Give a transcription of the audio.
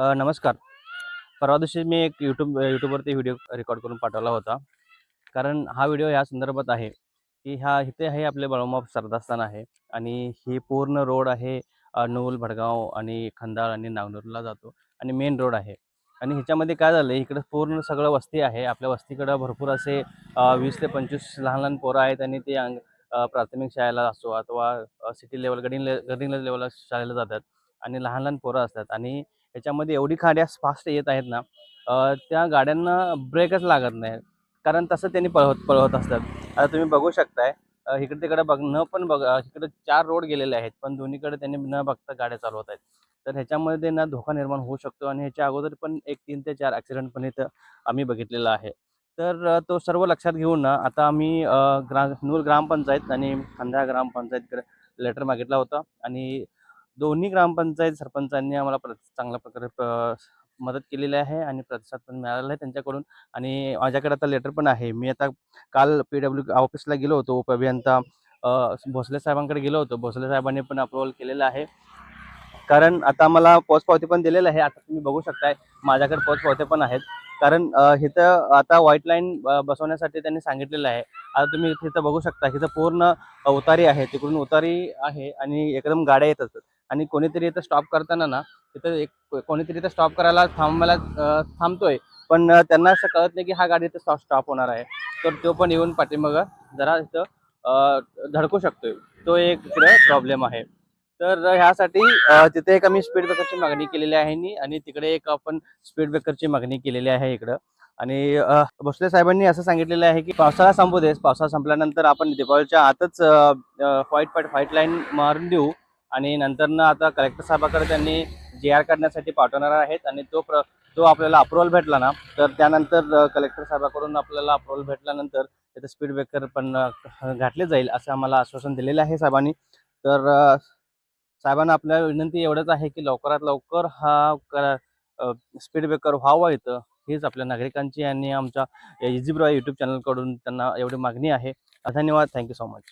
नमस्कार. परवा दिवशी मी एक यूट्यूबवरती व्हिडिओ रेकॉर्ड करून पाठवला होता. कारण हा व्हिडिओ या संदर्भात आहे, की इथे आहे आपले बाळूमामा श्रद्धास्थान आहे आणि ही पूर्ण रोड आहे नूल, भडगाव आणि खंडाळ आणि नागनूरला जातो आणि मेन रोड आहे. आणि ह्याच्यामध्ये काय झालं आहे, इकडं पूर्ण सगळं वस्ती आहे. आपल्या वस्तीकडं भरपूर असे 20 ते 25 लहान-लहान पोरं आहेत आणि ते प्राथमिक शाळेला असो अथवा सिटी लेव्हल गडिंग लेव्हलला शाळेला जातात आणि लहान-लहान पोरं असतात आणि याच्यामध्ये एवढी गाड्या फास्ट येत आहेत ना, त्या गाड्यांना ब्रेकच लागत नाही. कारण तसं त्यांनी पळवत पळवत असतात. आता तुम्ही बघू शकताय इकडे-तिकडे इकडे 4 रोड गेलेले आहेत, पण दोन्हीकडे त्यांनी न बघता गाड्या चालवत आहेत. तर ह्याच्यामध्ये ना धोका निर्माण होऊ शकतो आणि ह्याच्या अगोदर पण एक 3 ते 4 ॲक्सिडेंट पण इथं आम्ही बघितलेला आहे. तर तो सर्व लक्षात घेऊन ना आता आम्ही नूर ग्रामपंचायत आणि खंडाळा ग्रामपंचायतकडे लेटर मागितला होता आणि दोन्ही ग्रामपंचायत सरपंचांनी आम्हाला चांगल्या प्रकारे मदत केलेली आहे आणि प्रतिसाद पण मिळालेला आहे त्यांच्याकडून आणि माझ्याकडे आता लेटर पण आहे. मी आता काल PW ऑफिसला गेलो होतो. उपअभियंता भोसले साहेबांकडे गेलो होतो. भोसले साहेबांनी पण अप्रूव्हल केलेलं आहे. कारण आता मला पोचपावती पण दिलेलं आहे. आता तुम्ही बघू शकताय माझ्याकडे पोचपावत्या पण आहेत. कारण इथं आता व्हाईट लाईन बसवण्यासाठी त्यांनी सांगितलेलं आहे. आता तुम्ही तिथं बघू शकता इथं पूर्ण उतारी आहे. तिकडून उतारी आहे आणि एकदम गाड्या येत असतात आणि कोणीतरी इथं स्टॉप करताना ना कोणीतरी इथं स्टॉप करायला थांबायला थांबतोय. पण त्यांना असं कळत नाही की हा गाडी इथं स्टॉप होणार आहे. तर तो पण येऊन पाठीमागं जरा इथं धडकू शकतोय. तो एक इकडे प्रॉब्लेम आहे. तर ह्यासाठी तिथे एक आम्ही स्पीड ब्रेकरची मागणी केलेली आहे आणि तिकडे एक आपण स्पीड ब्रेकरची मागणी केलेली आहे इकडं. आणि भोसले साहेबांनी असं सांगितलेलं आहे की पावसाळा संपू देस. पावसाळा संपल्यानंतर आपण दीपावलीच्या आतच व्हाईट लाईन मारून देऊ आणि नंतरनं आता कलेक्टर साहेबाकडे त्यांनी GR काढण्यासाठी पाठवणार आहेत आणि तो आपल्याला अप्रूव्हल भेटला ना, तर त्यानंतर कलेक्टर साहेबाकडून आपल्याला अप्रूव्हल भेटल्यानंतर तिथे स्पीड ब्रेकर पण घातले जाईल असं आम्हाला आश्वासन दिलेलं आहे साहेबांनी. तर साहेबांना आपल्या विनंती एवढंच आहे की लवकरात लवकर हा स्पीड ब्रेकर व्हावा इथं. हीच आपल्या नागरिकांची आणि आमच्या इझी ब्रो यूट्यूब चॅनलकडून त्यांना एवढी मागणी आहे. धन्यवाद. Thank you so much.